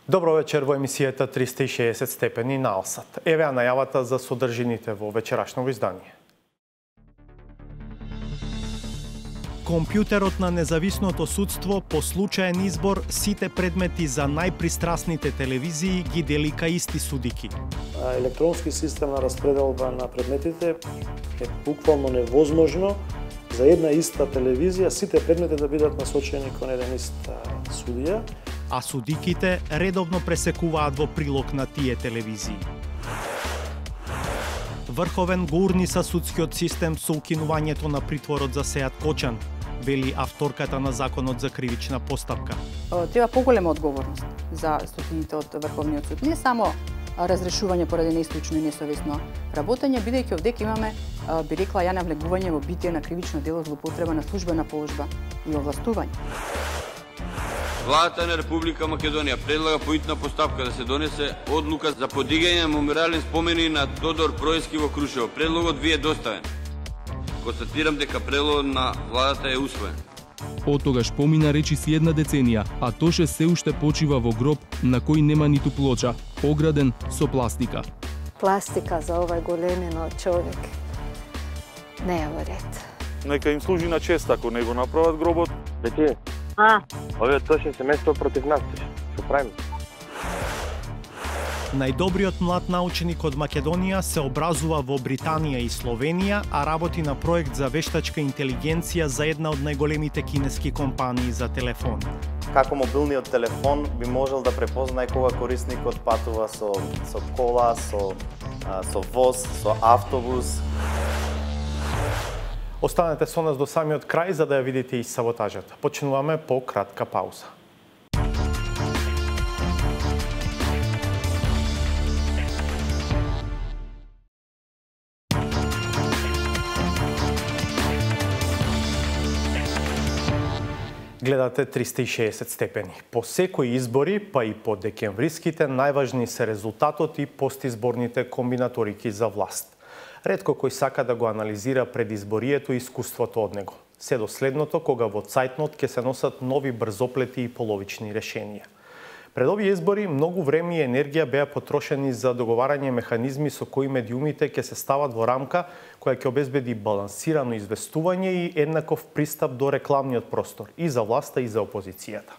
Добро вечер во емисијата 360 степени на Алсат. Еве ја најавата за содржините во вечерашното издание. Компјутерот на независното судство по случаен избор сите предмети за најпристрасните телевизии ги дели кај исти судики. Електронски систем на распределба на предметите е буквално невозможно за една иста телевизија сите предмети да бидат насочени кон еден ист судија. А судиките редовно пресекуваат во прилог на тие телевизии. Врховен го урниса судскиот систем со укинувањето на притворот за Сеат Кочан, вели авторката на Законот за кривична постапка. Треба поголема одговорност за судиите од Врховниот суд. Не само разрешување поради неисточно и несовесно работење, бидејќи овдека имаме, би рекла ја, навлегување во битие на кривично дело злоупотреба на службена положба и овластување. Владата на Република Македонија предлага по итна постапка да се донесе одлука за подигање на мемориални спомени на Тодор Проески во Крушево. Предлогот ви е доставен. Констатирам дека предлогот на владата е усвоен. Од тогаш помина речиси една деценија, а Тоше се уште почива во гроб на кој нема ниту плоча, ограден со пластика. Пластика за овај големино човек не е во ред. Нека им служи на чест ако не го направат гробот. Бети, овие Тоше се место против нас, што правиме? Најдобриот млад наученик од Македонија се образува во Британија и Словенија, а работи на проект за вештачка интелигенција за една од најголемите кинески компании за телефон. Како мобилниот телефон би можел да препознае кога корисникот патува со кола, со воз, со автобус. Останете со нас до самиот крај за да ја видите и саботажата. Почнуваме по кратка пауза. Гледате 360 степени. По секои избори, па и по декемвриските, најважни се резултатот и постизборните комбинаторики за власт. Ретко кој сака да го анализира предизборието и искуството од него. Се до следното, кога во цајтнот ќе се носат нови брзоплети и половични решенија. Пред овие избори многу време и енергија беа потрошени за договарање механизми со кои медиумите ќе се стават во рамка која ќе обезбеди балансирано известување и еднаков пристап до рекламниот простор и за власта и за опозицијата.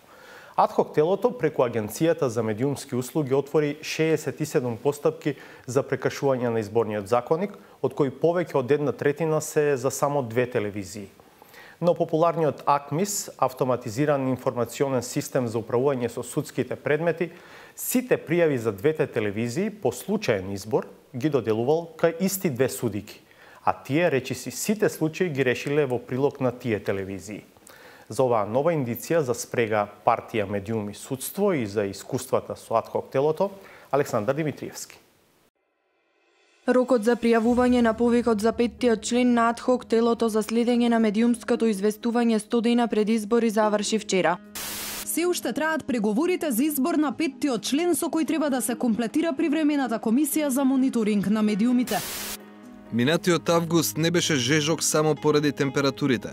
Адхок телото преку Агенцијата за медиумски услуги отвори 67 постапки за прекршување на изборниот законник, од кои повеќе од 1/3 се за само 2 телевизии. Но популарниот АКМИС, автоматизиран информационен систем за управување со судските предмети, сите пријави за двете телевизии по случаен избор ги доделувал кај исти две судики, а тие речиси сите случаи ги решиле во прилог на тие телевизии. За оваа нова индиција за спрега партија медиум и судство и за искуствата со адхок телото, Александар Димитриевски. Рокот за пријавување на повикот за 5-тиот член на адхок телото за следење на медиумското известување 100 дена пред избори заврши вчера. Се уште траат преговорите за избор на 5-тиот член со кој треба да се комплетира привремената комисија за мониторинг на медиумите. Минатиот август не беше жежок само поради температурите.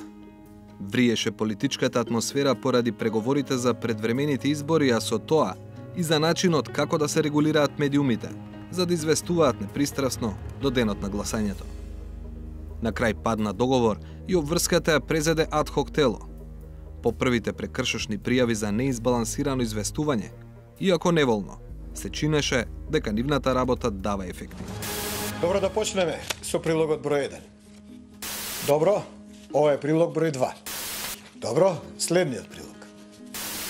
Вриеше политичката атмосфера поради преговорите за предвремените избори, а со тоа и за начинот како да се регулираат медиумите, за да известуваат непристрасно до денот на гласањето. На крај падна договор и обврската ја презеде адхок тело. По првите прекршошни пријави за неизбалансирано известување, иако неволно, се чинеше дека нивната работа дава ефекти. Добро, да почнеме со прилогот број 1. Добро, ова е прилог број 2. Добро, следниот прилог.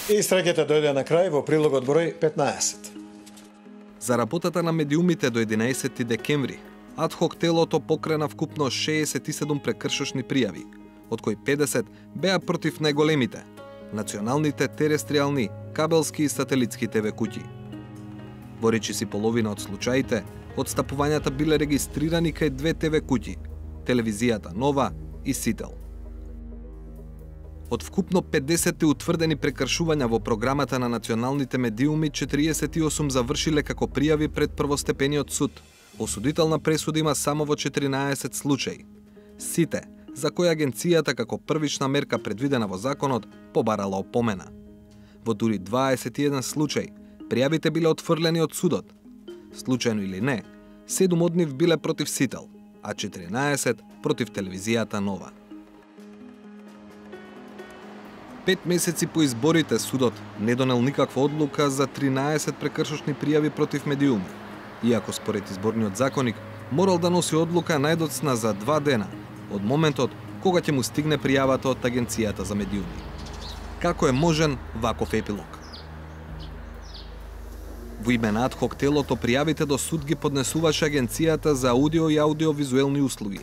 И среќата дојде на крај во прилогот број 15. За работата на медиумите до 11 декември, адхок телото покрена вкупно 67 прекршошни пријави, од кои 50 беа против најголемите, националните терестријални, кабелски и сателитски ТВ куќи. Во речиси половина од случаите, отстапувањата биле регистрирани кај 2 ТВ куќи, телевизијата Нова и Сител. Од вкупно 50 утврдени прекршувања во програмата на националните медиуми, 48 завршиле како пријави пред првостепениот суд. Осудителна пресуда има само во 14 случаи. Сите, за кои агенцијата како првична мерка предвидена во законот, побарала опомена. Во дури 21 случај, Пријавите биле отфрлени од судот. Случајно или не, 7 од нив биле против Сител, а 14 против телевизијата Нова. 5 месеци по изборите судот не донел никаква одлука за 13 прекршочни пријави против медиуми, иако според изборниот законник морал да носи одлука најдоцна за 2 дена од моментот кога ќе му стигне пријавата од Агенцијата за медиуми. Како е можен ваков епилог? Во име на адхок телото пријавите до суд ги поднесуваше Агенцијата за аудио и аудиовизуелни услуги.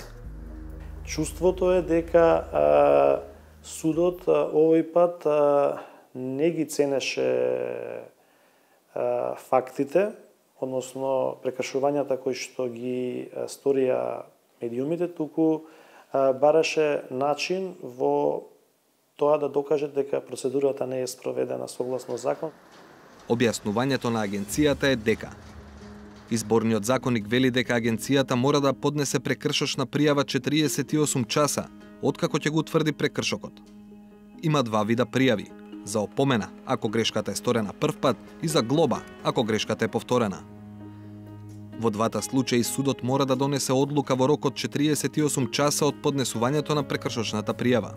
Чувството е дека судот овој пат не ги ценеше фактите, односно прекршувањата кои што ги сторија медиумите, туку бараше начин во тоа да докаже дека процедурата не е спроведена согласно закон. Објаснувањето на агенцијата е дека изборниот законник вели дека агенцијата мора да поднесе прекршочна пријава 48 часа откако ќе го утврди прекршокот. Има два вида пријави: за опомена ако грешката е сторена прв пат и за глоба ако грешката е повторена. Во двата случаи судот мора да донесе одлука во рок од 48 часа од поднесувањето на прекршочната пријава.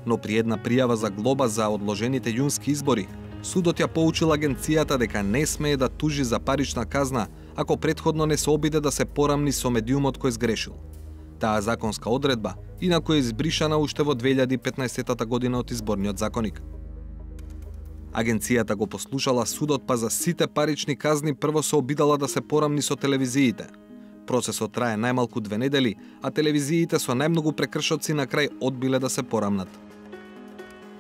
Но при една пријава за глоба за одложените јунски избори, судот ја поучил агенцијата дека не смее да тужи за парична казна ако претходно не се обиде да се порамни со медиумот кој сгрешил. Таа законска одредба инаку е избришана уште во 2015 година од изборниот законник. Агенцијата го послушала судот, па за сите парични казни прво се обидала да се порамни со телевизиите. Процесот трае најмалку 2 недели, а телевизиите со најмногу прекршоци на крај одбиле да се порамнат.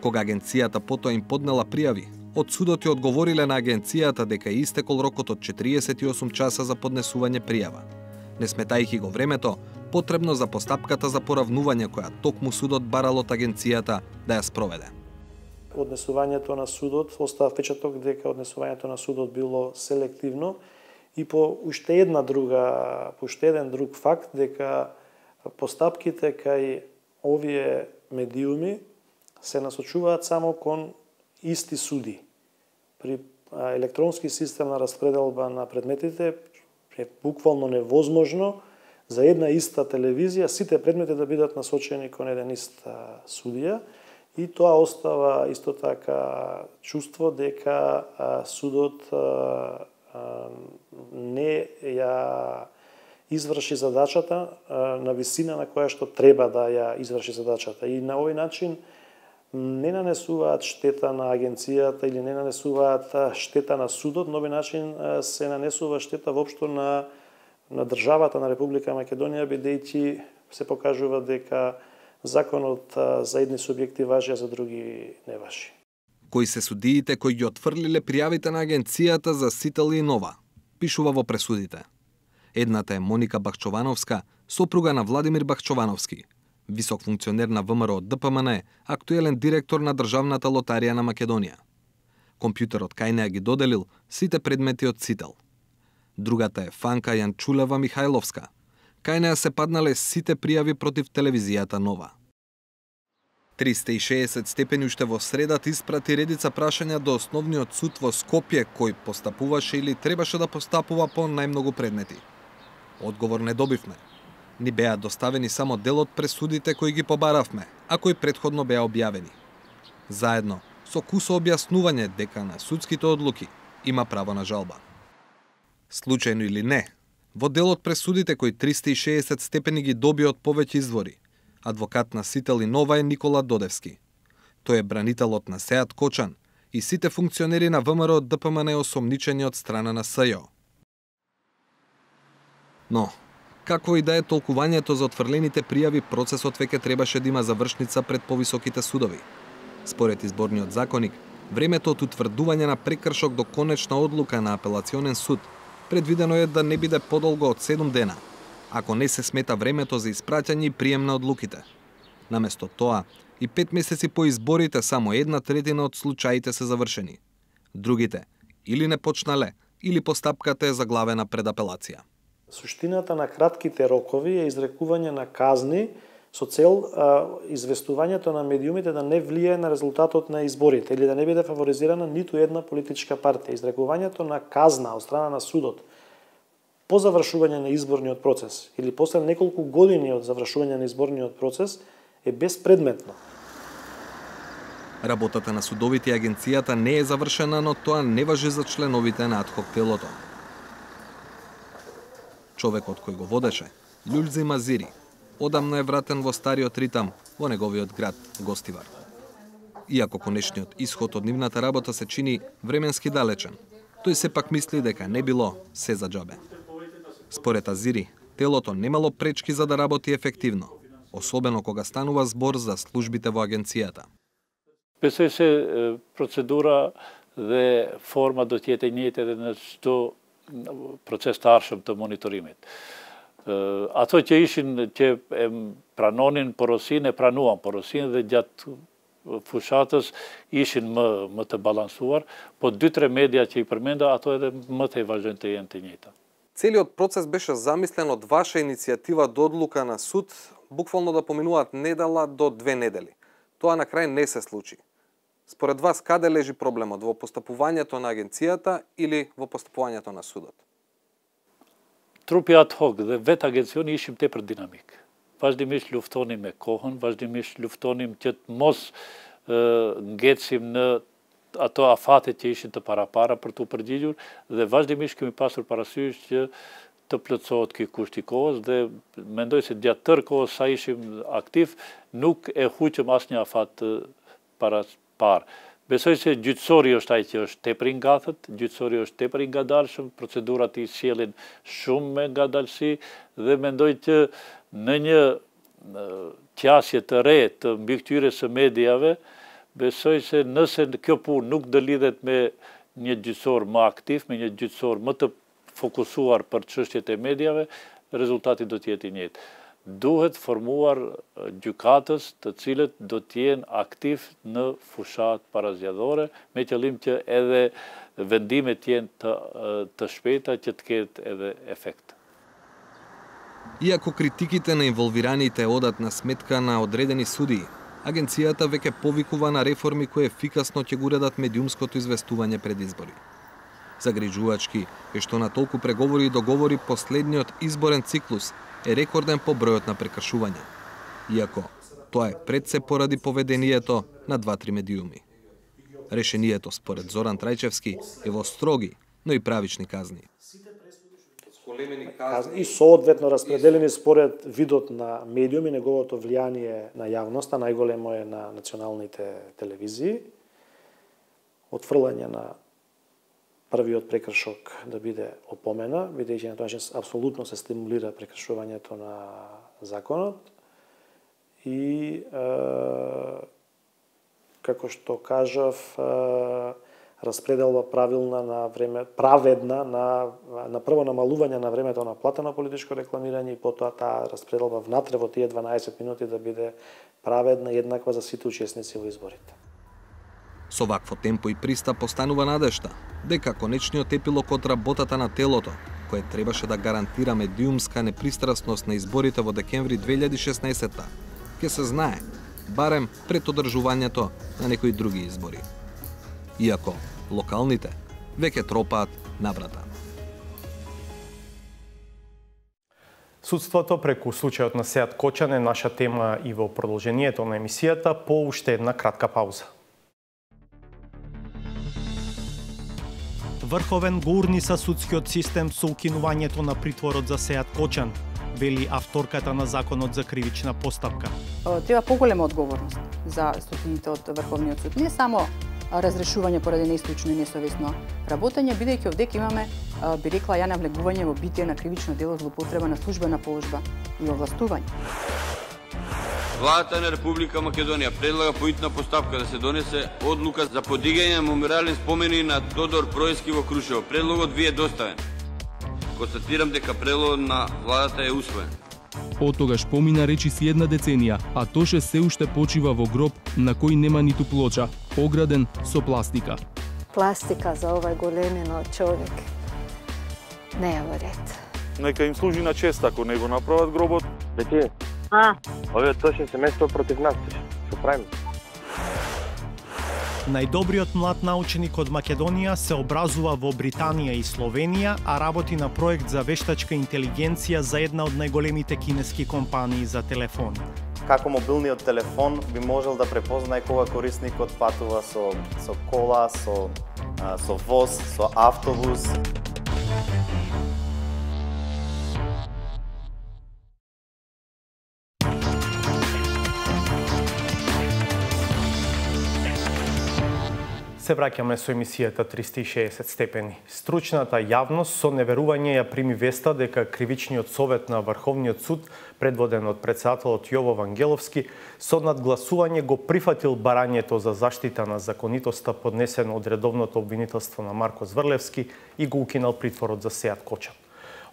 Кога агенцијата потоа им поднела пријави, од судот ја одговориле на агенцијата дека е истекол рокот од 48 часа за поднесување пријава, не сметајќи го времето потребно за постапката за поравнување која токму судот барал од агенцијата да ја спроведе. Однесувањето на судот остава впечаток дека однесувањето на судот било селективно и по уште еден друг факт дека постапките кај овие медиуми се насочуваат само кон исти суди. При електронски систем на распределба на предметите е буквално невозможно за една иста телевизија сите предмети да бидат насочени кон еден ист судија, и тоа остава исто така чувство дека судот не ја изврши задачата на висина на која што треба да ја изврши задачата. И на овој начин не нанесуваат штета на агенцијата или не нанесуваат штета на судот, на овој начин се нанесува штета воопшто на државата на Република Македонија, бидејќи се покажува дека законот за едни субјекти важи, а за други не важи. Кои се судиите кои ги отфрлиле пријавите на агенцијата за Сител и Нова, пишува во пресудите. Едната е Моника Бахчовановска, сопруга на Владимир Бахчовановски, висок функционер на ВМРО ДПМН, актуелен директор на Државната лотарија на Македонија. Компјутерот кај неа ги доделил сите предмети од Сител. Другата е Фанка Јанчулева Михајловска. Кај неа се паднале сите пријави против телевизијата Нова. 360 степени уште во средата испрати редица прашања до Основниот суд во Скопје, кој постапуваше или требаше да постапува по најмногу предмети. Одговор не добивме. Ни беа доставени само дел од пресудите кои ги побаравме, а кои претходно беа објавени. Заедно со кусо објаснување дека на судските одлуки има право на жалба. Случајно или не, во делот пресудите кои 360 степени ги доби од повеќе извори, адвокат на Сител и Нова е Никола Додевски. Тој е бранителот на Сеат Кочан и сите функционери на ВМРО ДПМН осомничени од страна на СЈО. Но, какво и да е толкувањето за отфрлените пријави, процесот веќе требаше да има завршница пред повисоките судови. Според изборниот законник, времето од утврдување на прекршок до конечна одлука на апелационен суд предвидено е да не биде подолго од 7 дена, ако не се смета времето за испраќање и прием на одлуките. Наместо тоа, и 5 месеци по изборите само 1/3 од случаите се завршени. Другите или не почнале, или постапката е заглавена пред апелација. Суштината на кратките рокови е изрекување на казни со цел известувањето на медиумите да не влие на резултатот на изборите или да не биде фаворизирана ниту една политичка партија. Изрекувањето на казна од страна на судот по завршување на изборниот процес или после неколку години од завршување на изборниот процес е безпредметно. Работата на судовите и агенцијата не е завршена, но тоа не важи за членовите на адхок телото. Човекот кој го водеше, Љулзи Мазири, одамна е вратен во стариот ритам во неговиот град Гостивар. Иако конечниот исход од нивната работа се чини временски далечен, тој сепак мисли дека не било се за џабе. Според Азири, телото немало пречки за да работи ефективно, особено кога станува збор за службите во агенцијата. Besoj se procedura dhe forma do të jetë e njëjtë edhe në çdo proces të ardhshëm të monitorimit. Ato që e pranonin porosinë e pranuan porosinë dhe gjatë fushatës ishin më të balansuar, po 2-3 media që I përmenda ato edhe më të vazhdojnë të jenë të njëjta. Целиот процес беше замислен од ваша иницијатива до одлука на суд, буквално да поминуваат недела до 2 недели. Тоа на крај не се случи. Според вас, каде лежи проблемот? Во постапувањето на агенцијата или во постапувањето на судот? Trupi ad hoc dhe vetë agencioni ishim tepër dinamik. Vazhdimisht luftonim me kohën, vazhdimisht luftonim që të mos ngecim në ato afate që ishin të parapara për të përgjigjur dhe vazhdimisht kemi pasur parasysh që të plotësohet ky kusht I kohës dhe mendoj se gjatë tërë kohës sa ishim aktiv nuk e huqëm asnjë afat para parë. Besoj se gjyqësori është ai që është tepër I ngatët, gjyqësori është tepër I ngadalshëm, procedurat I sjellin shumë me ngadalësi dhe mendoj që në një qasje të re të mbikëqyrjes së mediave, besoj se nëse kjo punë nuk do lidhet me një gjyqësor më aktiv, me një gjyqësor më të fokusuar për çështjet e mediave, rezultati do të jetë I njëjtë. Duhet formuar gjykatës të cilët do të jenë aktiv në fushat parazgjedhore me qëllim që edhe vendimet jenë të shpejta që të ketë edhe efekt. Иако критиките на инволвираните одат на сметка на одредени судии, агенцијата веќе повикува на реформи кои ефикасно ќе го уредат медиумското известување пред избори. Загрижувачки е што на толку преговори и договори последниот изборен циклус е рекорден по бројот на прекршувања. Иако тоа е пред се поради поведението на 2-3 медиуми. Решението според Зоран Трајчевски е во строги, но И правични казни. И соодветно распределени според видот на медиуми, неговото влијание на јавноста, најголемо е на националните телевизии, отфрлање на првиот прекршок да биде опомена, бидејќи на тој начин апсолутно се стимулира прекршувањето на законот и како што кажав, распределба правилна на време, праведна на прво намалување на времето на плата на политичко рекламирање и потоа таа распределба внатре во тие 12 минути да биде праведна и еднаква за сите учесници во изборите. Со вакво темпо и пристап постанува надежда дека конечниот епилог од работата на телото, кое требаше да гарантира медиумска непристрасност на изборите во декември 2016-та, ќе се знае, барем пред одржувањето на некои други избори. Иако локалните веќе тропаат на врата. Судството преку случајот на Сеат Кочан е наша тема и во продолжението на емисијата по уште една кратка пауза. Врховен го урниса судскиот систем со укинувањето на притворот за Сеат Кочан, вели авторката на законот за кривична постапка. Треба поголема одговорност за стотините од Врховниот суд, не само разрешување поради неисточно и несовесно работење, бидејќи овдека имаме, би рекла ја, навлегување во битие на кривично дело злоупотреба на службена положба и овластување. Владата на Република Македонија предлага по итна постапка да се донесе одлука за подигање на мемориални спомени на Тодор Проески во Крушево. Предлогот ви е доставен. Констатирам дека предлогот на владата е усвоен. Од тогаш помина речиси една деценија, а Тоше се уште почива во гроб на кој нема ниту плоча, ограден со пластика. Пластика за овај големино човек не е во ред. Нека им служи на чест ако не го направат гробот. Бе ти, Овие точно семејство против нас, што правиме? Најдобриот млад научник од Македонија се образува во Британија и Словенија, а работи на проект за вештачка интелигенција за една од најголемите кинески компании за телефони. Како мобилниот телефон би можел да препознае кога корисникот патува со кола, со воз, со автобус. Се враќаме со емисијата 360 степени. Стручната јавност со неверување ја прими веста дека Кривичниот совет на Врховниот суд, предводен од председателот Јово Вангеловски, со надгласување го прифатил барањето за заштита на законитоста поднесено од редовното обвинителство на Марко Зврлевски и го укинал притворот за Сеат Кочан.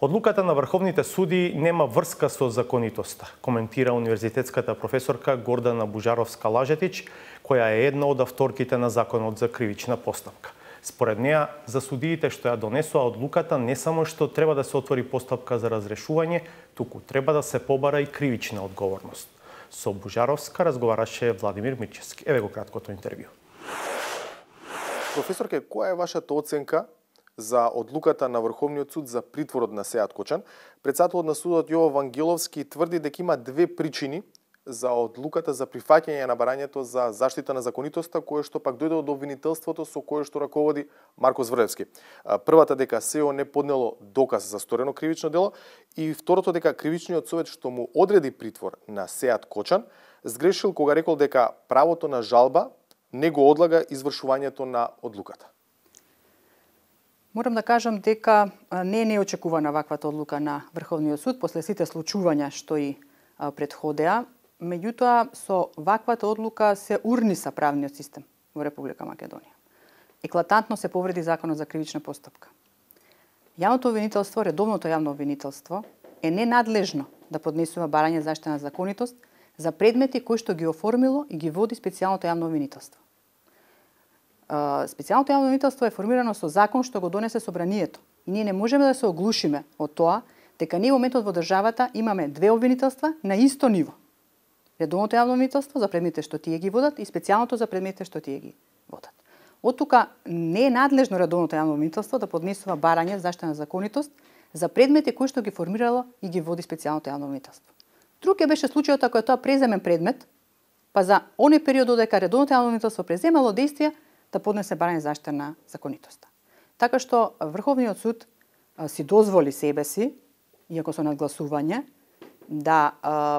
Одлуката на врховните суди нема врска со законитоста, коментира универзитетската професорка Гордана Бужаровска-Лажетич, која е една од авторките на Законот за кривична постапка. Според неа, за судиите што ја донесоа одлуката не само што треба да се отвори постапка за разрешување, туку треба да се побара и кривична одговорност. Со Бужаровска разговараше Владимир Мирчевски. Еве го краткото интервју. Професорке, која е вашата оценка за одлуката на Врховниот суд за притворот на Сеат Кочан? Председателот на судот Јово Вангеловски тврди дека има две причини за одлуката за прифаќање на барањето за заштита на законитоста, кое што пак дојде од обвинителството со кое што раководи Марко Зврлевски. Првата дека СЕО не поднело доказ за сторено кривично дело и второто дека Кривичниот совет што му одреди притвор на Сеат Кочан сгрешил кога рекол дека правото на жалба не го одлага извршувањето на одлуката. Морам да кажам дека не е неочекувана ваквата одлука на Врховниот суд после сите случувања што и предходеа. Меѓутоа, со ваквата одлука се урниса правниот систем во Република Македонија. Еклатантно се повреди Законот за кривична постапка. Јавното обвинителство, редовното јавно обвинителство, е ненадлежно да поднесува барање за заштита на законитост за предмети кои што ги оформило и ги води специјалното јавно обвинителство. Специјалното јавно обвинителство е формирано со закон што го донесе собранието. И ние не можеме да се оглушиме од тоа дека ние во моментот во државата имаме две обвинителства на исто ниво. Редовното јавно обвинителство за предметите што тие ги водат и специјалното за предметите што тие ги водат. Од тука не е надлежно редовното јавно обвинителство да поднесува барање за заштита на законитост за предмети кои што ги формирало и ги води специјалното јавно обвинителство. Друг беше случајот ако е тоа преземен предмет, па за оној период додека редовното јавно обвинителство преземало действија да поднесе барање за заштита на законитоста. Така што Врховниот суд си дозволи себе си, иако со надгласување, да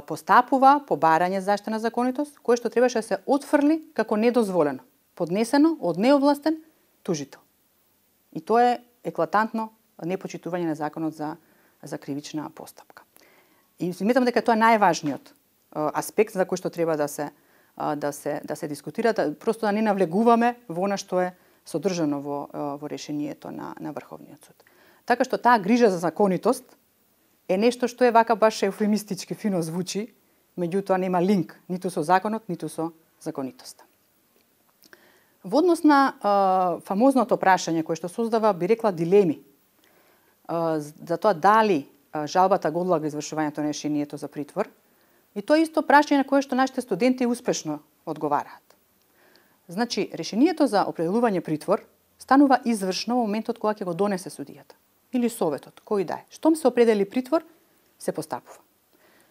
постапува по барање за заштита на законитост, кое што требаше да се отфрли како недозволено, поднесено од неовластен тужител. И тоа е еклатантно непочитување на Законот за кривична постапка. И сметам дека тоа е најважниот аспект за кој што треба да се дискутира, просто да не навлегуваме во она што е содржано во решението на Врховниот суд. Така што таа грижа за законитост е нешто што е вака баш еуфемистички фино звучи, меѓутоа нема линк ниту со законот, ниту со законитоста. Во однос на фамозното прашање кое што создава, би рекла, дилеми за тоа дали жалбата го одлага извршувањето на решението за притвор, и тоа исто прашање на кое што нашите студенти успешно одговараат. Значи, решението за определување притвор станува извршно во моментот кога ќе го донесе судијата или советот, кој да е. Штом се определи притвор, се постапува.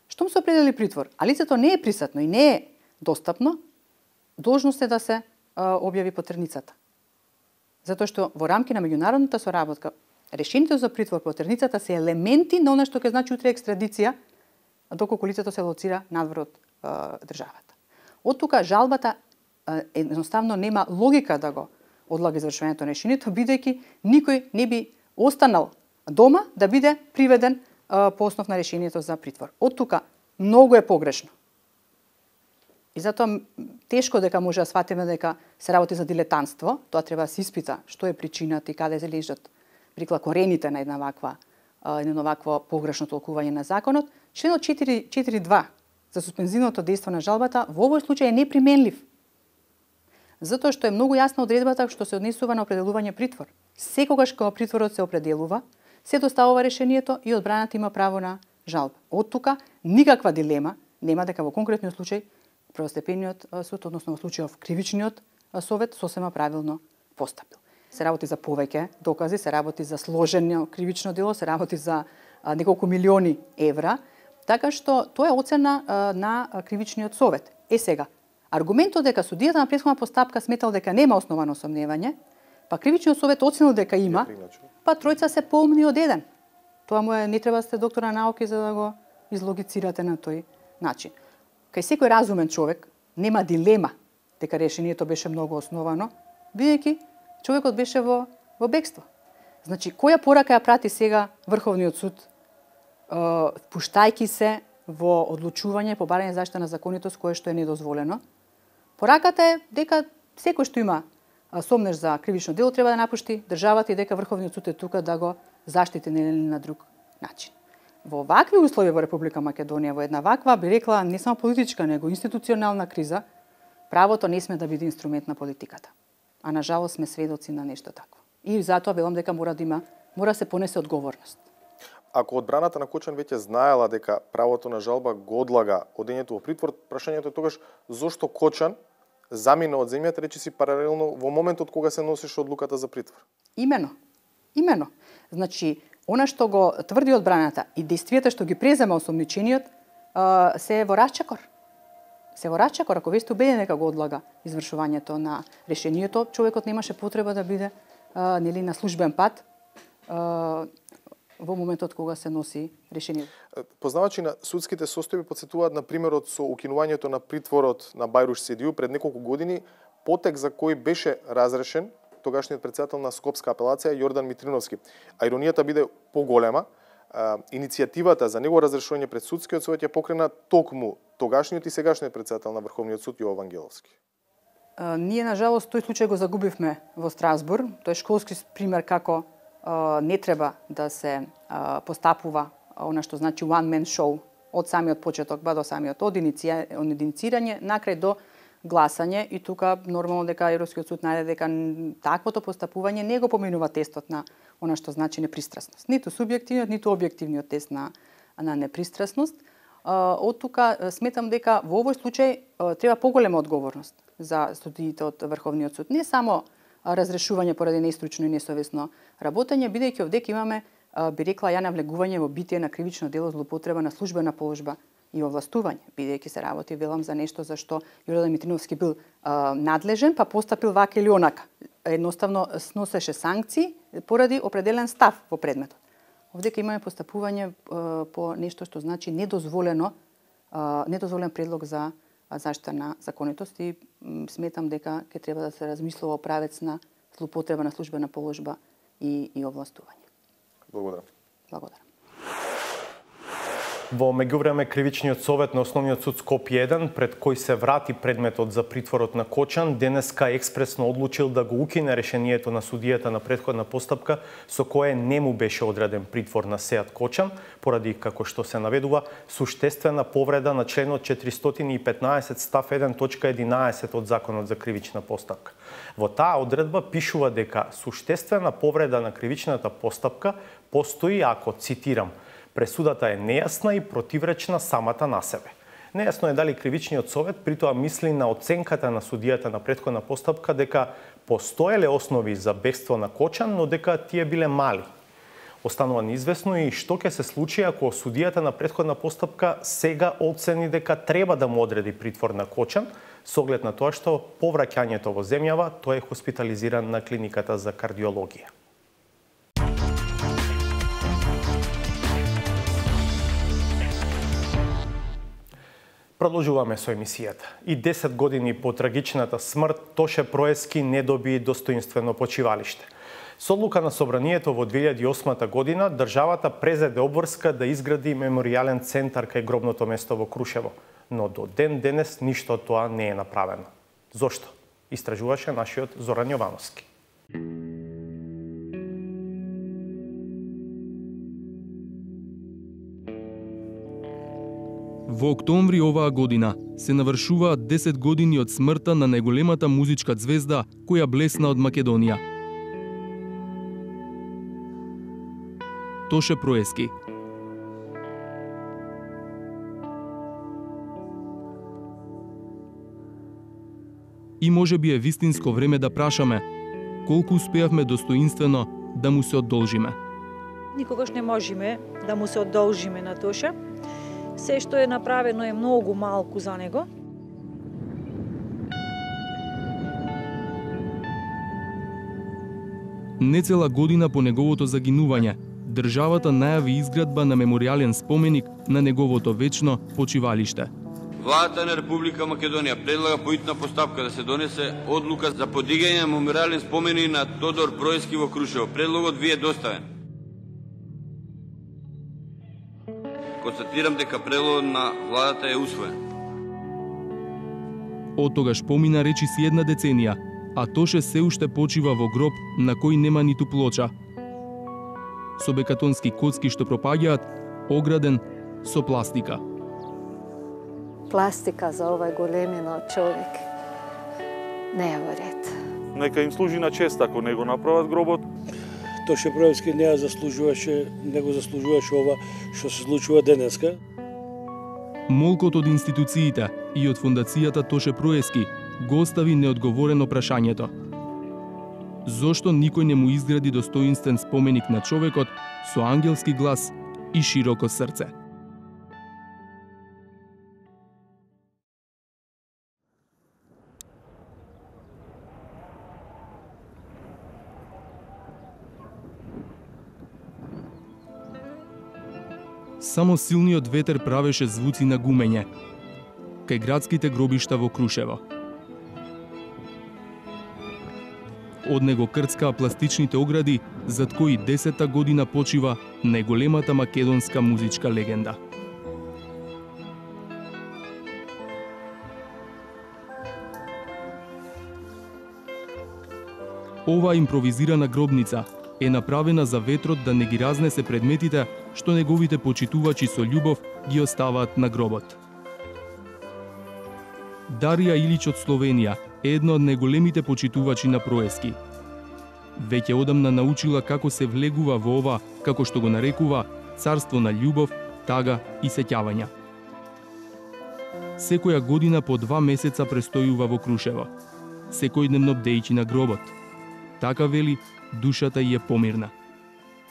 Штом се определи притвор, а лицето не е присутно и не е достапно, должност е да се објави потерницата. Затоа што во рамки на меѓународната соработка, решението за притвор по потерницата се елементи на она што ќе значи утре екстрадиција, доколку лицето се лоцира надвор од државата. Од тука жалбата едноставно нема логика да го одлага извршувањето на решението, бидејќи никој не би останал дома да биде приведен по основ на решението за притвор. Од тука многу е погрешно. И затоа тешко дека може да сватиме дека се работи за дилетантство, тоа треба да се испита што е причината и каде се лежат прикла корените на едно вакво погрешно толкување на законот. Членот 4.2 за суспензивното дејство на жалбата во овој случај е неприменлив. Затоа што е многу јасна одредбата што се однесува на определување притвор. Секогаш кога притворот се определува, се доставува решението и одбраната има право на жалба. Од тука никаква дилема нема дека во конкретниот случај првостепениот суд, односно во случајов кривичниот совет, сосема правилно постапил. Се работи за повеќе докази, се работи за сложено кривично дело, се работи за неколку милиони евра, така што тоа е оцена на кривичниот совет. Сега, аргументот дека судијата на претходна постапка сметал дека нема основано сомневање, па кривичниот совет оценил дека има, па тројца се поумни од еден. Тоа му е, не треба да сте доктор на науки за да го излогицирате на тој начин. Кај секој разумен човек нема дилема дека решението беше многу основано, бидејќи човекот беше во бегство. Значи, која порака ја прати сега Врховниот суд, пуштајки се во одлучување по барање заштита на законитост, кое што е недозволено? Пораката е дека секој што има сомнеш за кривично дело треба да напушти државата и дека Врховниот суд е тука да го заштити на друг начин. Во вакви услови во Република Македонија, во една ваква, би рекла, не само политичка, него институционална криза, правото не сме да биде инструмент на политиката. А на жалост сме сведоци на нешто такво. И затоа велам дека мора да се понесе одговорност. Ако одбраната на Кочан веќе знаела дека правото на жалба го одлага одењето во притвор, прашањето е тогаш зошто Кочан замина од земјата, речиси паралелно во моментот кога се носеше одлуката за притвор? Имено. Значи, она што го тврди одбраната и действијата што ги презема осомничениот се во расчекор. Ако ве сте убедени дека го одлага извршувањето на решението, човекот немаше потреба да биде на службен пат во моментот кога се носи решението. Познавачи на судските состојби потсетуваат на примерот со укинувањето на притворот на Бајруш Седију пред неколку години, потек за кој беше разрешен тогашниот претседател на Скопска апелација Јордан Митриновски. А иронијата биде поголема, иницијативата за негово разрешување пред судскиот совет ја покрена токму тогашниот и сегашниот претседател на Врховниот суд Јово Вангеловски. Ние, на жалост, тој случај го загубивме во Страсбург. Тој е школски пример како не треба да се постапува она што значи one man show од самиот почеток ба до самиот од иницирање накрај до гласање, и тука нормално дека Европскиот суд најде дека таквото постапување не го поминува тестот на она што значи непристрасност. Ниту субјективниот, ниту објективниот тест на непристрасност. Од тука сметам дека во овој случај треба поголема одговорност за судиите од Врховниот суд. Не само разрешување поради неистручно и несовесно работење, бидејќи овдека имаме, би рекла ја, навлегување во битие на кривично дело злоупотреба на службена положба и овластување, бидејќи се работи, велам, за нешто за што Јордан Митриновски бил надлежен, па постапил вака или онака. Едноставно сносеше санкции поради определен став во предметот. Овдека имаме постапување по нешто што значи недозволен предлог за заштита на законитост, и сметам дека ќе треба да се размислува о правец на злоупотреба на службена положба и овластување. Благодарам. Во меѓувреме, Кривичниот совет на Основниот суд Скопје 1, пред кој се врати предметот за притворот на Кочан, денеска експресно одлучил да го укине решението на судијата на претходна постапка, со кое не му беше одреден притвор на Сеат Кочан, поради, како што се наведува, суштествена повреда на членот 415 став 1 точка 11 од Законот за кривична постапка. Во таа одредба пишува дека суштествена повреда на кривичната постапка постои ако, цитирам, пресудата е нејасна и противречна самата на себе. Нејасно е дали Кривичниот совет притоа мисли на оценката на судијата на претходна постапка дека постоеле основи за бегство на Кочан, но дека тие биле мали. Останува неизвестно и што ќе се случи ако судијата на претходна постапка сега оцени дека треба да му одреди притвор на Кочан, со оглед на тоа што по враќањето во земјава тој е хоспитализиран на клиниката за кардиологија. Продолжуваме со емисијата. И 10 години по трагичната смрт, Тоше Проески не доби достоинствено почивалиште. Со одлука на Собранието во 2008 година, државата презеде обврска да изгради меморијален центар кај гробното место во Крушево. Но до ден денес ништо од тоа не е направено. Зошто? Истражуваше нашиот Зоран Јовановски. Во октомври оваа година се навршуваат 10 години од смртта на најголемата музичка ѕвезда која блесна од Македонија. Тоше Проески. И можеби е вистинско време да прашаме колку успеавме достоинствено да му се одолжиме. Никогаш не можеме да му се одолжиме на Тоша. Се што е направено е многу малку за него. Нецела година по неговото загинување, државата најави изградба на меморијален споменик на неговото вечно почивалиште. Владата на Република Македонија предлага по итна постапка да се донесе одлука за подигање на меморијален споменик на Тодор Проески во Крушево. Предлогот ви е доставен. Констатирам дека предлогот на владата е усвоен. Од тогаш помина речиси една деценија, а Тоше се уште почива во гроб на кој нема ниту плоча. Со бекатонски коцки што пропаѓаат, ограден со пластика. Пластика за овај големино човек не е во ред. Нека им служи на чест ако не го направат гробот. Тоше Проевски не го заслужуваше ова што се случува денеска. Молкот од институциите и од фондацијата Тоше Проески го остави неодговорено прашањето. Зошто никој не му изгради достоинствен споменик на човекот со ангелски глас и широко срце? Само силниот ветер правеше звуци на гумење кај градските гробишта во Крушево. Од него крцкаа пластичните огради зад кои 10-та година почива најголемата македонска музичка легенда. Оваа импровизирана гробница е направена за ветрот да не ги разнесе предметите што неговите почитувачи со љубов ги оставаат на гробот. Дарија Илич од Словенија е една од најголемите почитувачи на Проески. Веќе одамна научила како се влегува во ова, како што го нарекува, царство на љубов, тага и сеќавања. Секоја година по 2 месеца престојува во Крушево, секојдневно бдејќи на гробот. Така вели, душата ја е помирна.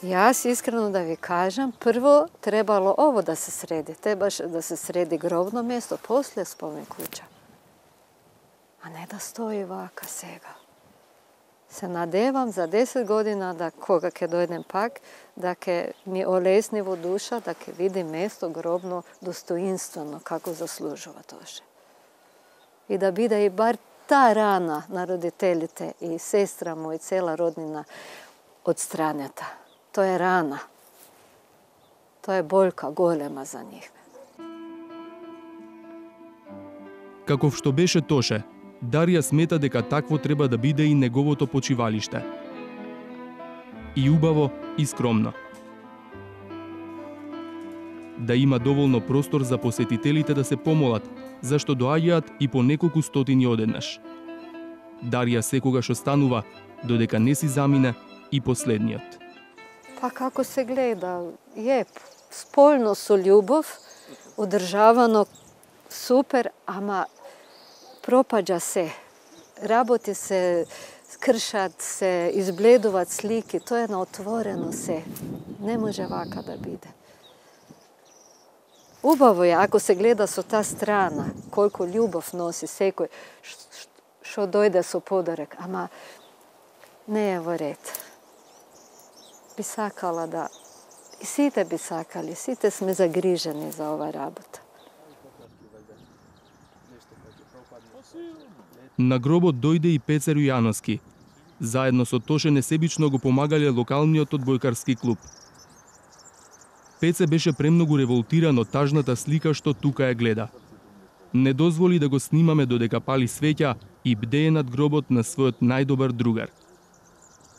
Јас искрено да ви кажам, прво требало ово да се среди. Требаше да се среди гробно место, после спомен куќа. А не да стои вака сега. Се надевам за 10 година да кога ќе дојдем пак, да ќе ми олесни во душа, да ќе види место гробно достоинствено како заслужува Тоше. И да биде и бар та рана на родителите и сестра му и цела роднина одстранета. Тоа е рана. Тоа е болка голема за нив. Каков што беше Тоше, Дарија смета дека такво треба да биде и неговото почивалиште. И убаво, и скромно. Да има доволно простор за посетителите да се помолат, зашто доаѓаат и по неколку стотини одеднаш. Дарија секогаш останува, додека не си замине и последниот. Па како се гледа, е сполно со љубов, одржавано супер, ама пропаѓа се. Работи се, кршат се, избледуваат слики, тоа е на отворено се. Не може вака да биде. Убаво е, ако се гледа со та страна, колку љубов носи секој, што дојде со подарок, ама не е во ред. Би сакала да... И сите би сакали, сите сме загрижени за ова работа. На гробот дојде и Пецер Јановски. Заедно со Тоше несебично го помагале локалниот одбојкарски клуб. Пеце беше премногу револтиран од тажната слика што тука ја гледа. Не дозволи да го снимаме додека пали свеќа и бдее над гробот на својот најдобар другар.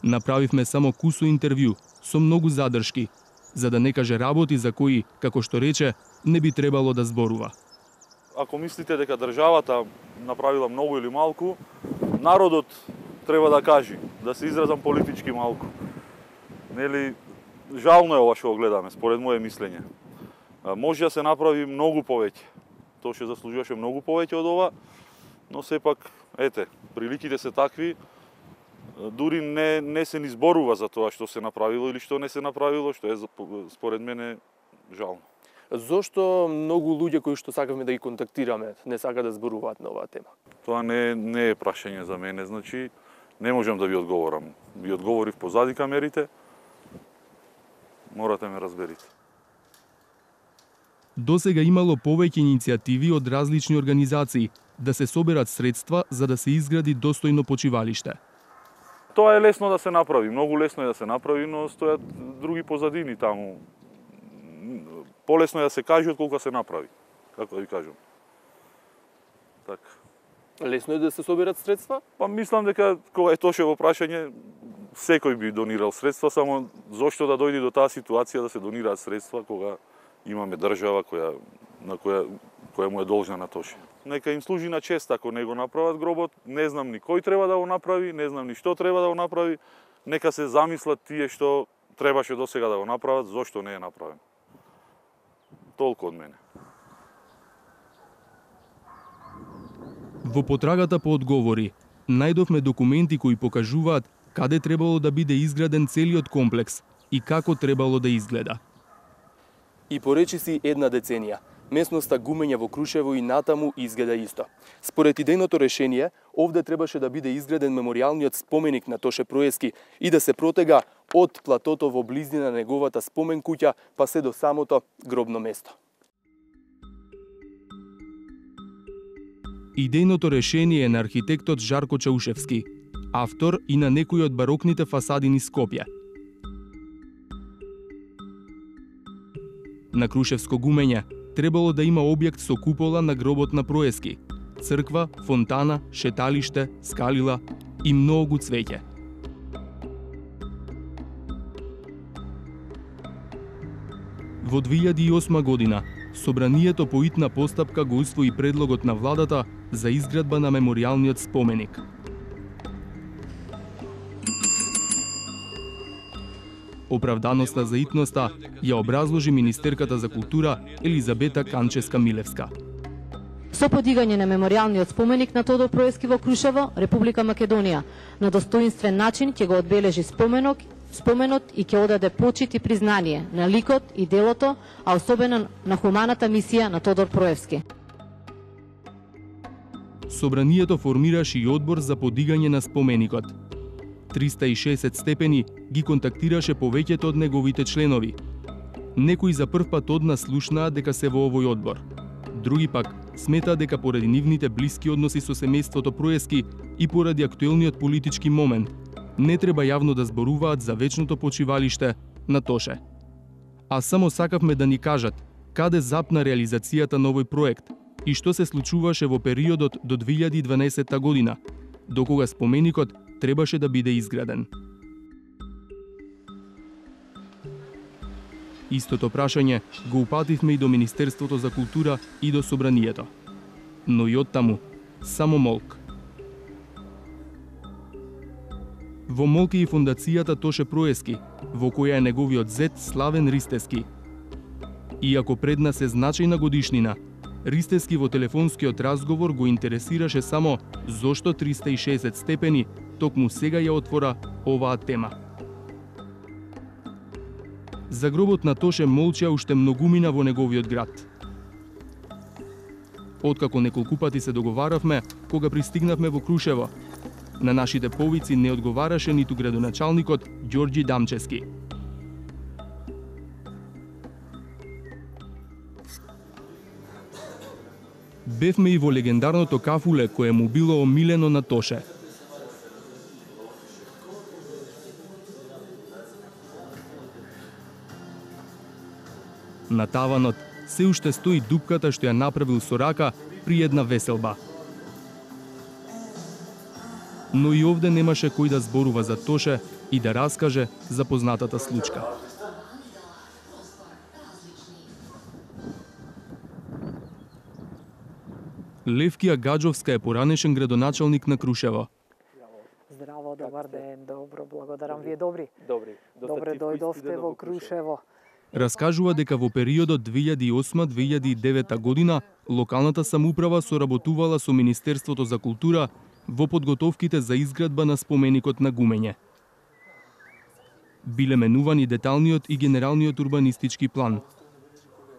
Направивме само кусо интервју, со многу задршки, за да не каже работи за кои, како што рече, не би требало да зборува. Ако мислите дека државата направила многу или малку, народот треба да каже, да се изразам политички малку. Нели, жално е ова што го гледаме, според моје мислење. Може да се направи многу повеќе. Тоа што заслужуваше многу повеќе од ова, но сепак ете, приликите се такви, дури не се ни зборува за тоа што се направило или што не се направило, што е според мене жално. Зошто многу луѓе кои што сакавме да ги контактираме не сака да зборуваат на оваа тема? Тоа не е прашање за мене, значи не можам да ви одговорам. Ви одговорив позади камерите, морате ме разберите. Досега имало повеќе иницијативи од различни организации да се соберат средства за да се изгради достојно почивалиште. Тоа е лесно да се направи, многу лесно е да се направи, но стојат други позадини таму. Полесно е да се каже отколку да се направи, како да ви кажам. Така. Лесно е да се соберат средства? Па мислам дека кога е Тошево прашање, секој би донирал средства, само зошто да дојде до таа ситуација да се донираат средства кога имаме држава која му е должна на Тоше. Нека им служи на чест ако не го направат гробот, не знам ни кој треба да го направи, не знам ни што треба да го направи, нека се замислат тие што требаше досега да го направат, зошто не е направен. Толку од мене. Во потрагата по одговори, најдовме документи кои покажуваат каде требало да биде изграден целиот комплекс и како требало да изгледа. И поречиси една деценија. Местноста Гумење во Крушево и натаму изгледа исто. Според идејното решение, овде требаше да биде изграден меморијалниот споменик на Тоше Проески и да се протега од платото во близина на неговата спомен куќа па се до самото гробно место. Идејното решение е на архитектот Жарко Чаушевски, автор и на некои од барокните фасади низ Скопје. На Крушевско Гумење требало да има објект со купола на гробот на Проески, црква, фонтана, шеталиште, скалила и многу цвеќе. Во 2008 година, Собранието по итна постапка го усвои предлогот на владата за изградба на меморијалниот споменик. Оправданоста за итноста ја образложи министерката за култура Елизабета Канческа-Милевска. Со подигање на меморијалниот споменик на Тодор Проески во Крушево, Република Македонија на достоинствен начин ќе го одбележи споменот и ќе одаде почит и признание на ликот и делото, а особено на хуманата мисија на Тодор Проевски. Собранието формираше и одбор за подигање на споменикот. 360 степени ги контактираше повеќето од неговите членови. Некои за прв пат од нас слушнаа дека се во овој одбор. Други пак сметаа дека поради нивните блиски односи со семејството Проески и поради актуелниот политички момент, не треба јавно да зборуваат за вечното почивалиште на Тоше. А само сакавме да ни кажат каде запна реализацијата на овој проект и што се случуваше во периодот до 2012 година, докога споменикот требаше да биде изграден. Истото прашање го упативме и до Министерството за култура и до Собранието. Но и оттаму само молк. Во молк е и фондацијата Тоше Проески, во која е неговиот зет Славен Ристески. Иако пред нас е значајна годишнина, Ристески во телефонскиот разговор го интересираше само зошто 360 степени токму сега ја отвора оваа тема. За гробот на Тоше молча уште многумина во неговиот град. Откако неколку пати се договаравме, кога пристигнавме во Крушево, на нашите повици не одговараше ниту градоначалникот Ѓорѓи Дамчески. Бевме и во легендарното кафуле кое му било омилено на Тоше. На таванот се уште стои дупката што ја направил со рака при една веселба. Но и овде немаше кој да зборува за Тоше и да раскаже за познатата случка. Левкија Гаджовска е поранешен градоначалник на Крушево. Здраво, добар ден, добро, благодарам. Вие добри? Добри. Добре дојдовте во Крушево. Раскажува дека во периодот 2008-2009 година локалната самоуправа соработувала со Министерството за култура во подготовките за изградба на споменикот на Гумење. Биле менувани деталниот и генералниот урбанистички план,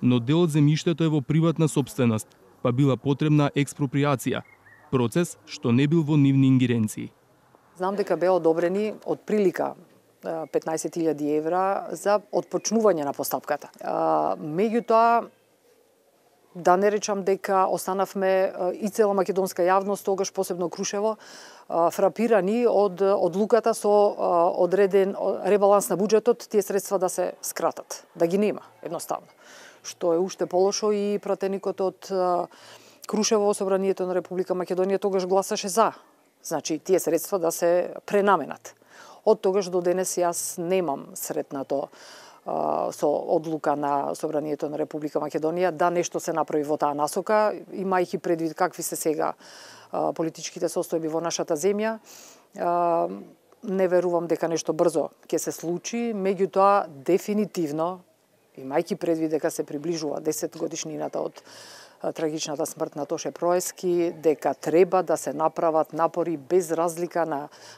но дел од земјиштето е во приватна собственост, па била потребна експроприација, процес што не бил во нивни ингеренции. Знам дека беа одобрени од прилика 15.000 евра за отпочнување на постапката. Меѓутоа, да не речам дека останавме и цела македонска јавност, тогаш посебно Крушево, фрапирани од одлуката со одреден ребаланс на буџетот, тие средства да се скратат, да ги нема едноставно. Што е уште полошо и пратеникот од Крушево во Собранието на Република Македонија тогаш гласаше за. Значи, тие средства да се пренаменат. Од тогаш до денес јас немам сретнато со одлука на Собранието на Република Македонија да нешто се направи во таа насока, имајќи предвид какви се сега политичките состојби во нашата земја. Не верувам дека нешто брзо ќе се случи, меѓутоа дефинитивно, имајќи предвид дека се приближува 10 годишнината од трагичната смрт на Тоше Проески, дека треба да се направат напори без разлика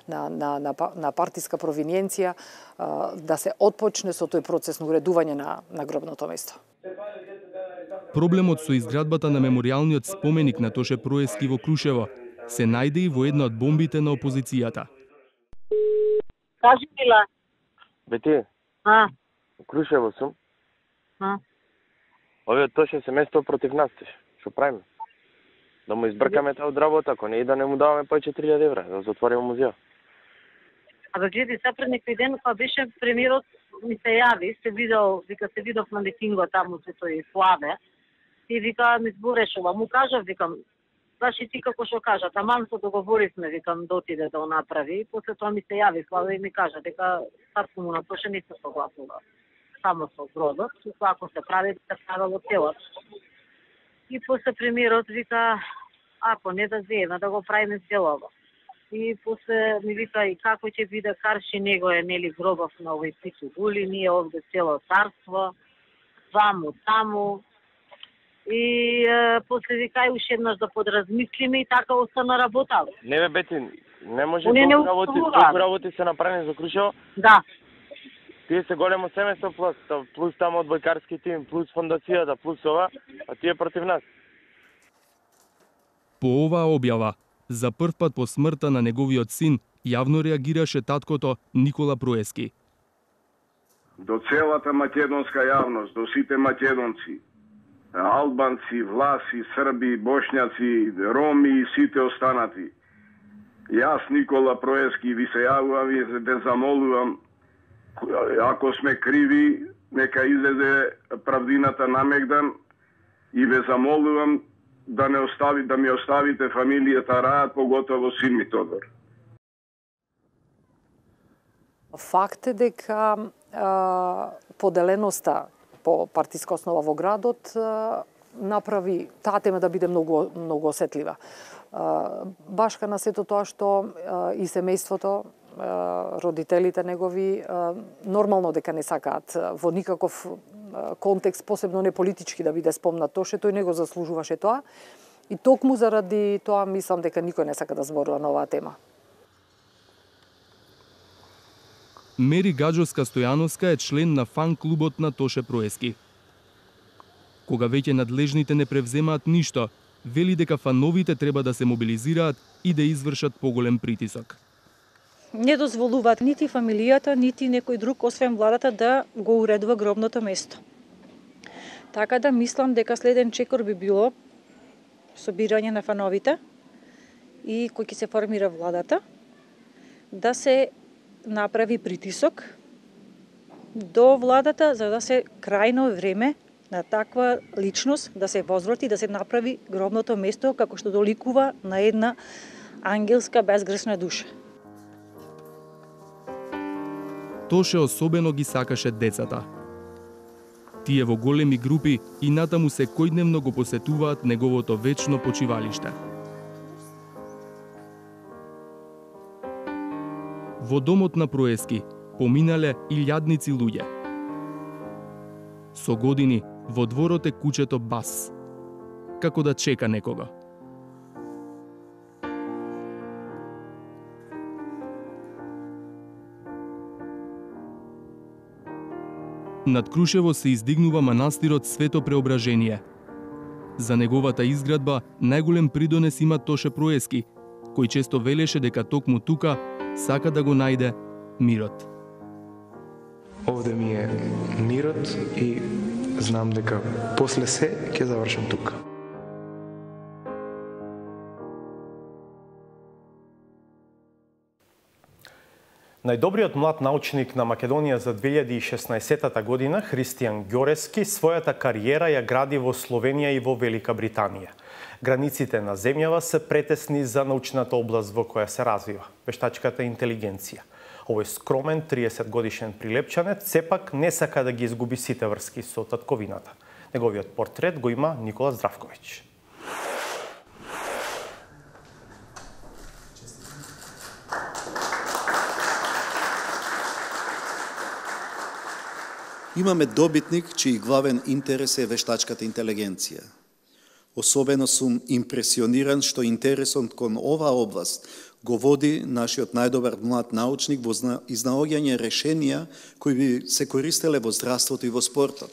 на партиска провиненција, да се отпочне со тој процес на уредување на гробното место. Проблемот со изградбата на меморијалниот споменик на Тоше Проески во Крушево се најде и во една од бомбите на опозицијата. Кажи, Мила. Бети, Крушево сум. Овие Тоше семејство против нас, што правиме? Да му избркаме таа од работа, ако не и да не му даваме повеќе 3000 евра, да затвориме музеја. Абе, гледи, сега пред некој ден, кога беше премиерот, ми се јави, се видов на митингот таму со тој Славе, и вика, ми зборешува, му кажав, викам, баш и ти како што кажа, таман се договоривме, викам, да отиде да го направи, после тоа ми се јави Славе и ми кажа дека татко му на Тоше не се согласува само со бродот, ако се прави, се правило целот. И после премиерот вика, ако не да земе, да го правиме целово. И после ми вика, и како ќе биде карши, него е, нели, гробов на овој Пицу Гули, ние овде цело царство, ваму, таму. И после вика, и уште еднаш да подразмислиме и така остана работа. Не бе, Бети, не може толку работи се направени за Крушево? Да. Тие се големо семејство плюс тамо одбојкарски тим, плюс фондацијата, плюс ова, а тие против нас. По оваа објава, за прв пат по смртта на неговиот син, јавно реагираше таткото Никола Проески. До целата македонска јавност, до сите македонци, албанци, власи, срби, бошњаци, роми и сите останати. Јас, Никола Проески, ви се јавувам и ве замолувам, ако сме криви, нека излезе правдината на Мегдан и ве замолувам да ми оставите фамилијата Рајат, поготово син ми Тодор. Факт е дека поделеноста по партиска основа во градот направи таа тема да биде многу осетлива. Башка на сето тоа што и семејството, родителите негови нормално дека не сакаат во никаков контекст, посебно не политички, да биде спомнат Тоше, тој не го заслужуваше тоа. И токму заради тоа мислам дека никој не сака да зборува на оваа тема. Мери Гаджовска Стојановска е член на фан клубот на Тоше Проески. Кога веќе надлежните не превземаат ништо, вели дека фановите треба да се мобилизираат и да извршат поголем притисок. Не дозволуваат нити фамилијата, нити некој друг, освен владата, да го уредува гробното место. Така да мислам дека следен чекор би било собирање на фановите и кој ќе се формира владата, да се направи притисок до владата за да се крајно време на таква личност да се возврати, да се направи гробното место како што доликува на една ангелска безгрешна душа. Тоше особено ги сакаше децата. Тие во големи групи и натаму секојдневно го посетуваат неговото вечно почивалиште. Во домот на Проески поминале илјадници луѓе. Со години во дворот е кучето Бас, како да чека некого. Над Крушево се издигнува манастирот Свето Преображение. За неговата изградба најголем придонес има Тоше Проески, кој често велеше дека токму тука сака да го најде мирот. Овде ми е мирот и знам дека после се ќе завршам тука. Најдобриот млад научник на Македонија за 2016 година, Христијан Ѓорески, својата кариера ја гради во Словенија и во Велика Британија. Границите на земјава се претесни за научната област во која се развива – вештачката интелигенција. Овој скромен 30-годишен прилепчанец сепак не сака да ги изгуби сите врски со татковината. Неговиот портрет го има Никола Здравковиќ. Имаме добитник чиј главен интерес е вештачката интелигенција. Особено сум импресиониран што интересот кон оваа област го води нашиот најдобар млад научник во изнаоѓање решенија кои би се користеле во здравството и во спортот.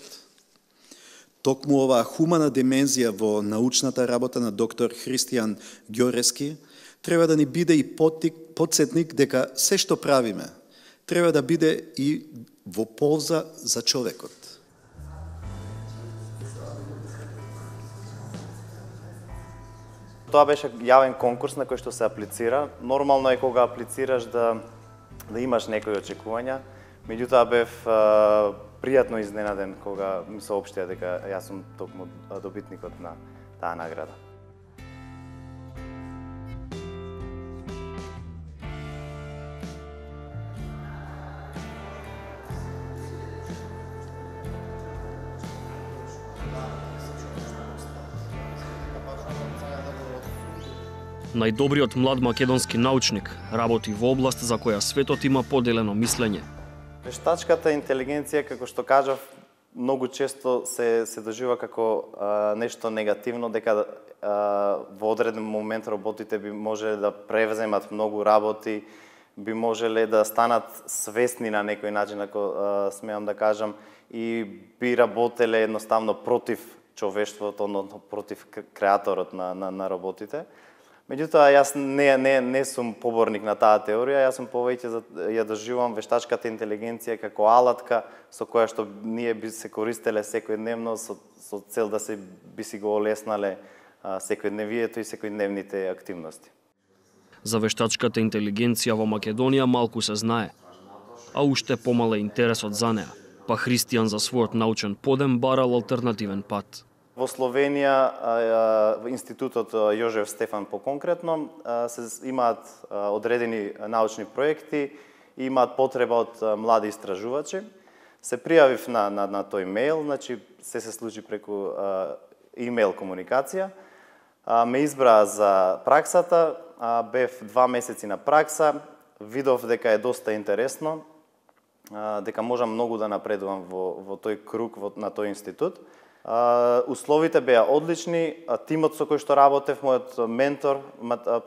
Токму оваа хумана димензија во научната работа на доктор Христијан Ѓорески треба да ни биде и потсетник дека се што правиме треба да биде и во полза за човекот. Тоа беше јавен конкурс на кој што се аплицира. Нормално е кога аплицираш да имаш некои очекувања. Меѓутоа бев пријатно изненаден кога ми соопштија дека јас сум токму добитникот на таа награда. Најдобриот млад македонски научник работи во област за која светот има поделено мислење. Вештачката интелигенција, како што кажав, многу често се дожива како нешто негативно, дека во одреден момент роботите би можеле да превземат многу работи, би можеле да станат свесни на некој начин, ако смеам да кажам, и би работеле едноставно против човештвото, односно против креаторот на роботите. Меѓутоа, јас не сум поборник на таа теорија, јас сум повеќе ја доживам вештачката интелигенција како алатка со која што ние би се користеле секојдневно со цел да би си го олеснале секојдневието и секојдневните активности. За вештачката интелигенција во Македонија малку се знае, а уште помал е интересот за неа, па Христијан за својот научен подем барал алтернативен пат. Во Словенија, институтот Јожеф Стефан по-конкретно, имаат одредени научни проекти и имаат потреба од млади истражувачи. Се пријавив на тој мејл, значи се случи преку имејл комуникација. Ме избраа за праксата, бев 2 месеци на пракса, видов дека е доста интересно, дека можам многу да напредувам во тој круг на тој институт. Условите беа одлични, тимот со кој што работев, мојот ментор,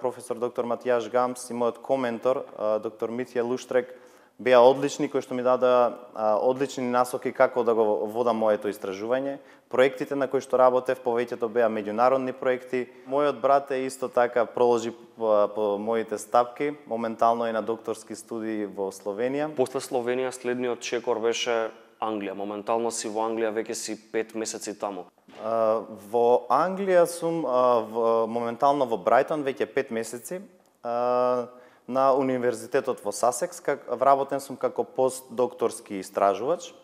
професор доктор Матијаш Гамс и мојот коментор, доктор Митја Луштрек, беа одлични, кои што ми дадоа одлични насоки како да го водам моето истражување. Проектите на кои што работев, повеќето беа меѓународни проекти. Мојот брат е исто така проложи по моите стапки, моментално е на докторски студии во Словенија. После Словенија следниот чекор беше Англија. Моментално си во Англија, веќе си 5 месеци таму. Во Англија сум моментално во Брајтон веќе 5 месеци. На универзитетот во Сасекс, вработен сум како постдокторски истражувач.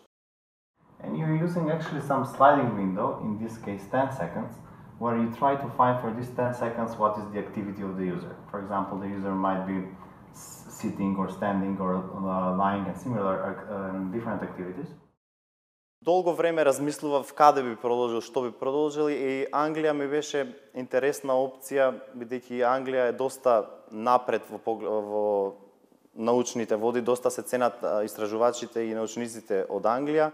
And you're using actually some sliding window, in this case 10 seconds, where you try to find for these 10 seconds what is the activity of the user. For example, the user might be sitting or standing or lying and similar different activities. Долго време размислував каде би продолжил, што би продолжил и Англија ми беше интересна опција, бидејќи Англија е доста напред во научните води, доста се ценат истражувачите и научниците од Англија.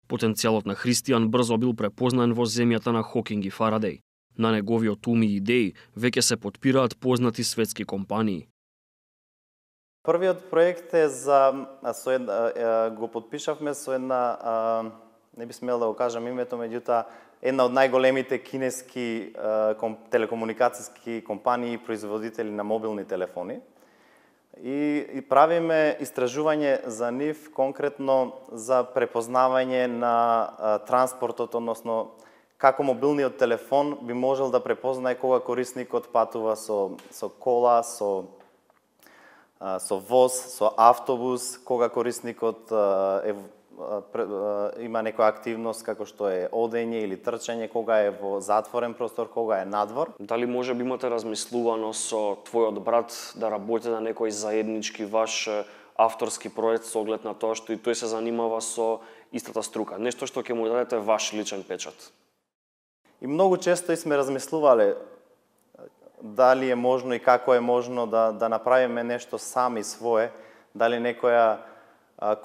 Потенцијалот на Христијан брзо бил препознаен во земјата на Хокинг и Фарадеј. На неговиот ум и идеи веќе се потпираат познати светски компании. Првиот проект е го подпишавме со една, не би смел да го кажам името, меѓутоа една од најголемите кинески телекомуникацијски компании и производители на мобилни телефони. И правиме истражување за нив конкретно за препознавање на транспортот, односно како мобилниот телефон би можел да препознае кога корисникот патува со кола, со воз, со автобус, кога корисникот има некоја активност како што е одење или трчање, кога е во затворен простор, кога е надвор. Дали може би имате размислувано со твојот брат да работите на некој заеднички ваш авторски проект со оглед на тоа што и тој се занимава со истата струка, нешто што ќе му дадете ваш личен печат? И многу често сме размислувале дали е можно и како е можно да направиме нешто сами свое, дали некоја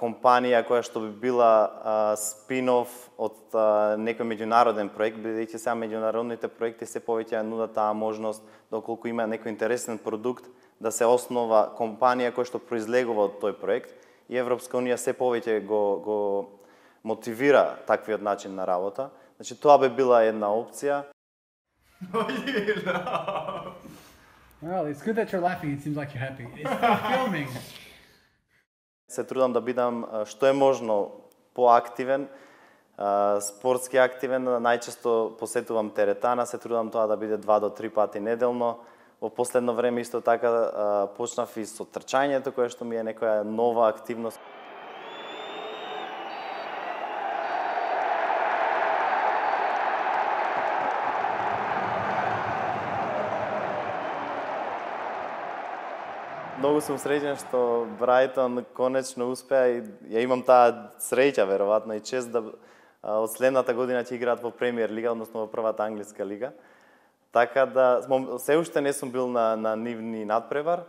компанија која што би била спин-оф од некој меѓународен проект, бидејќи сега меѓународните проекти се повеќе нудат таа можност, доколку има некој интересен продукт, да се основа компанија која што произлегува од тој проект, и Европска унија се повеќе го мотивира таквиот начин на работа. Значи, тоа би била една опција. Well, it's good that you're laughing. It seems like you're happy. It's still filming. Се трудам да бидам што е можно поактивен, спортски активен. Најчесто посетувам теретана, се трудам тоа да биде 2 до 3 пати неделно. Во последно време исто така почнав и со трчањето, кое што ми е некоја нова активност. Многу сум среќен што Брайтон конечно успеа и ја имам таа среќа веројатно и чест да од следната година ќе играат во Премиер лига, односно во првата англиска лига. Така да се уште не сум бил на нивни надпревар,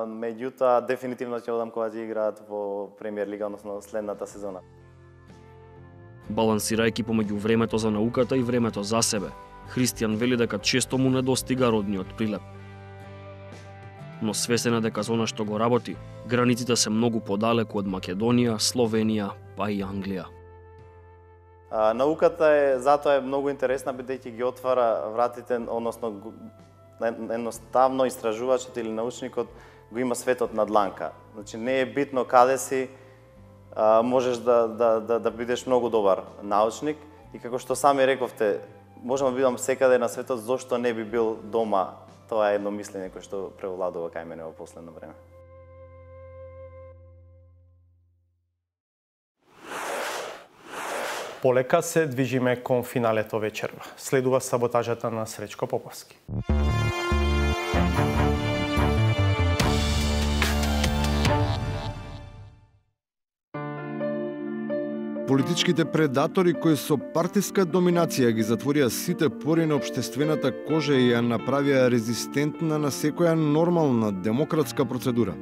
меѓутоа дефинитивно ќе одам кога ќе играат во Премиер лига, односно следната сезона. Балансирајќи помеѓу времето за науката и времето за себе, Христијан вели дека често му недостига родниот прилеп. Но свесен е дека за она што го работи, границите се многу подалеку од Македонија, Словенија, па и Англија. Науката затоа е многу интересна, бидејќи ги отвара вратите, односно едноставно истражувачот или научникот го има светот на дланка. Значи не е битно каде си, можеш да бидеш многу добар научник и како што сами рековте, можам да бидам секаде на светот, зошто не би бил дома. Тоа е едно мислење кое што превладува кај мене во последно време. Полека се движиме кон финалето вечерва. Следува саботажата на Сречко Поповски. Политичките предатори кои со партиска доминација ги затворија сите пори на општествената кожа и ја направија резистентна на секоја нормална демократска процедура.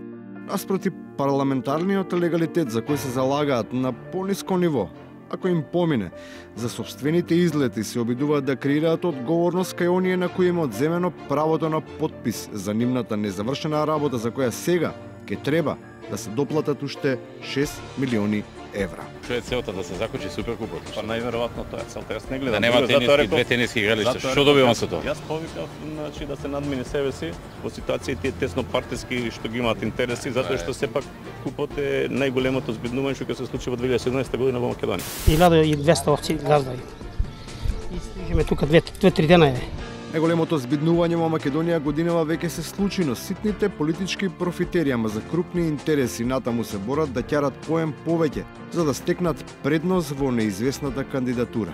Наспроти парламентарниот легалитет за кој се залагаат на пониско ниво, ако им помине, за собствените излети се обидуваат да креираат одговорност кај оние на кои им одземено правото на подпис за нивната незавршена работа за која сега ќе треба да се доплатат уште 6 милиони евра. Што е целта да се закучи Суперкупот? Па најверојатно тоа е целта. Јас не гледам. Да нема две тениски игралишта. Што добивам со тоа? Јас повикав да се надмине себе си во ситуацији тие тесно партиски што ги имаат интереси, затоа што сепак купот е најголемото збеднување што ќе се случи во 2017 година во Македонија. 1200 овци газдави. И стигаме тука 2-3 дена е. Најголемото збиднување во Македонија годинава веќе се случи, но ситните политички профитери, ама за крупни интереси натаму се борат да ќарат поем повеќе, за да стекнат предност во неизвестната кандидатура.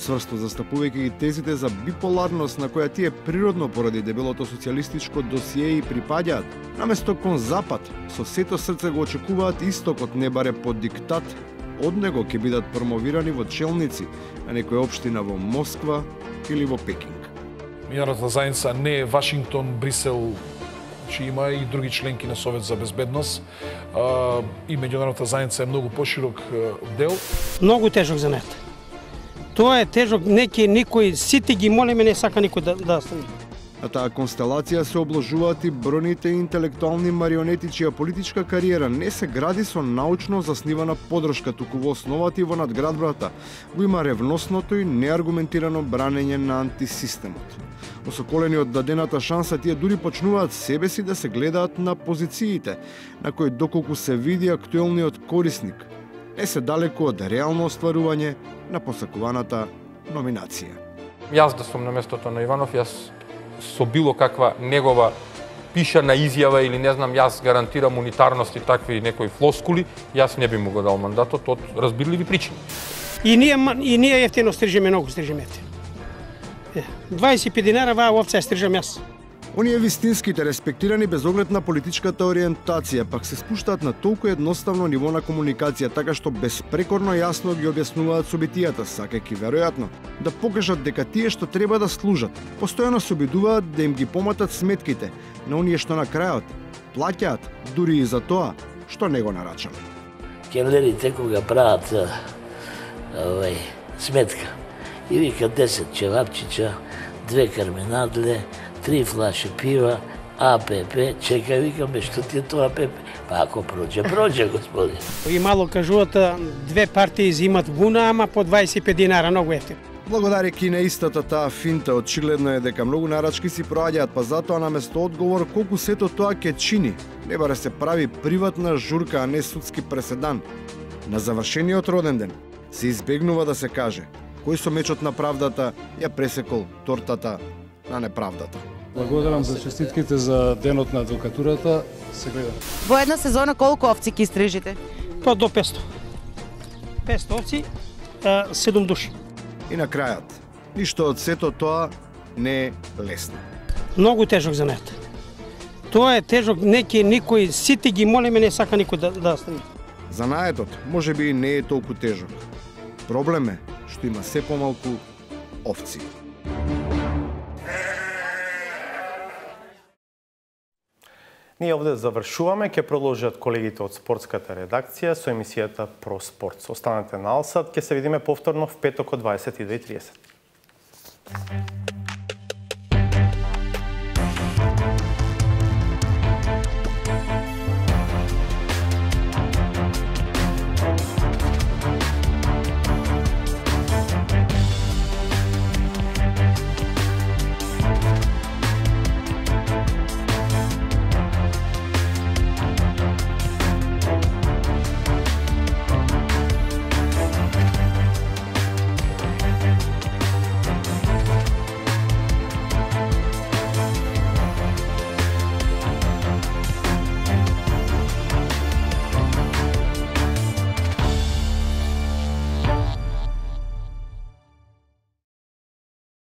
Цврсто застапувајќи ги тезите за биполарност на која тие природно поради дебелото социјалистичко досие и припаѓаат, наместо кон запад, со сето срце го очекуваат истокот не баре под диктат, од него ќе бидат промовирани во челници на некоја општина во Москва или во Пекинг. Меѓународната заедница не е Вашингтон, Брисел, че има и други членки на Совет за безбедност. И меѓународната заедница е многу поширок дел. Многу тежок занет. Тоа е тежок, некој сите ги молиме, не сака никој да стане. На таа констелација се обложуваат и бројните интелектуални марионети чија политичка кариера не се гради со научно заснивана подршка, туку во основата и во надградбата го има ревносното и неаргументирано бранење на антисистемот. Осоколени од дадената шанса, тие дури почнуваат себе си да се гледаат на позициите, на кои доколку се види актуелниот корисник, не се далеку од реално остварување на посакуваната номинација. Јас да сум на местото на Иванов, јас со било каква негова пишана изјава или не знам, јас гарантирам унитарност и такви некои флоскули, јас не би му го дал мандатот од разбирливи причини. И ние ефтино стрижеме, многу стрижеме ефтино. 25 динара ваа овца стрижам јас. Оние вистинските респектирани без оглед на политичката ориентација пак се спуштаат на толку едноставно ниво на комуникација, така што безпрекорно јасно ги објаснуваат собитијата, сакајќи веројатно да покажат дека тие што треба да служат, постојано се обидуваат да им ги поматат сметките на оние што на крајот плаќаат дури и за тоа што не го нарачаме. Келерите кога прават сметка и вика 10 чевапчича, 2 карменадле, 3 флаши пива, АПП, чекај, викам, што ти е тоа АПП? Па ако проđe, господи. И мало кажуваат, 2 партии изимат вуна, ама по 25 динара, многу ефтино. Благодарејќи на истата таа финта, очигледно е дека многу нарачки си проаѓаат, па затоа наместо одговор колку сето тоа ќе чини, не баре се прави приватна журка, а не судски преседан. На завршениот роден ден се избегнува да се каже кој со мечот на правдата ја пресекол тортата на неправдата. Благодарам за честитките за денот на адвокатурата. Се гледа. Во една сезона колку овци ќе стрижите? Па до 500. 500 овци, 7 души. И на крајот, ништо од сето тоа не е лесно. Многу тежок занет. Тоа е тежок, никој, сите ги молиме, не сака никој да стрижи. Занаетот може би не е толку тежок. Проблем е што има се помалку овци. Ние овде завршуваме, ќе продолжат колегите од спортската редакција со емисијата Про Спортс. Останете на Алсат, ќе се видиме повторно в петок од 22:30.